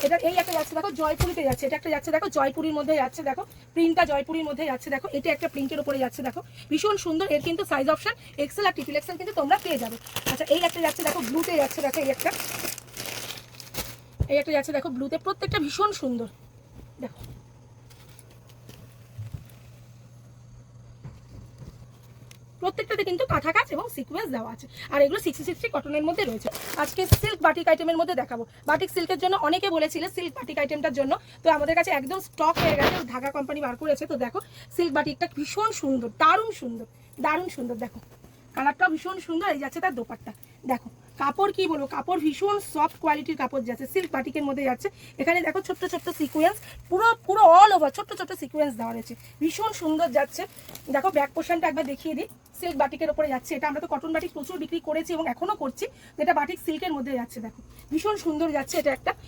এটা এই একটা যাচ্ছে দেখো জয়পুরিতে যাচ্ছে, এটা একটা যাচ্ছে দেখো জয়পুরির মধ্যে যাচ্ছে, দেখো প্রিন্টটা জয়পুরির মধ্যে যাচ্ছে, দেখো এটা একটা প্রিন্টের উপরে যাচ্ছে, দেখো ভীষণ সুন্দর। এর কিন্তু সাইজ অপশন এক্সেল আর ট্রিপল এক্সেল কিন্তু তোমরা পেয়ে যাবে। আচ্ছা এই একটা যাচ্ছে দেখো ব্লুতে যাচ্ছে, দেখো এই একটা যাচ্ছে দেখো ব্লুতে, প্রত্যেকটা ভীষণ সুন্দর। দেখো প্রত্যেকটাতে কিন্তু কাঁথা কাজ এবং সিকোয়েন্স দেওয়া আছে, আর এগুলো 60 কটনের মধ্যে রয়েছে। আজকে সিল্ক বাটিক আইটেমের মধ্যে দেখাবো। বাটিক সিল্কের জন্য অনেকে বলেছিলে সিল্ক বাটিক আইটেমটার জন্য, তো আমাদের কাছে একদম স্টক হয়ে গেছে, ঢাকা কোম্পানি বার করেছে। তো দেখো সিল্ক বাটিকটা ভীষণ সুন্দর, দারুণ সুন্দর, দারুণ সুন্দর। দেখো কালারটাও ভীষণ সুন্দর। এই যাচ্ছে তার দোপাট্টা, দেখো কাপড় কি বলবো, কাপড় ভীষণ সফট কোয়ালিটির কাপড় যাচ্ছে, সিল্ক বাটিকের মধ্যে যাচ্ছে। এখানে দেখো ছোট্ট ছোট্ট সিকোয়েন্স, পুরো পুরো অল ওভার ছোট্ট ছোট্ট সিকোয়েন্স দেওয়া রয়েছে, ভীষণ সুন্দর যাচ্ছে। দেখো ব্যাক পোর্শনটা একবার দেখিয়ে দিই, সিল্ক বাটিকের উপরে যাচ্ছে। এটা আমরা তো কটন বাটিক প্রচুর বিক্রি করেছি এবং এখনো করছি, যেটা বাটিক সিল্কের মধ্যে যাচ্ছে। দেখো ভীষণ সুন্দর যাচ্ছে, এটা একটা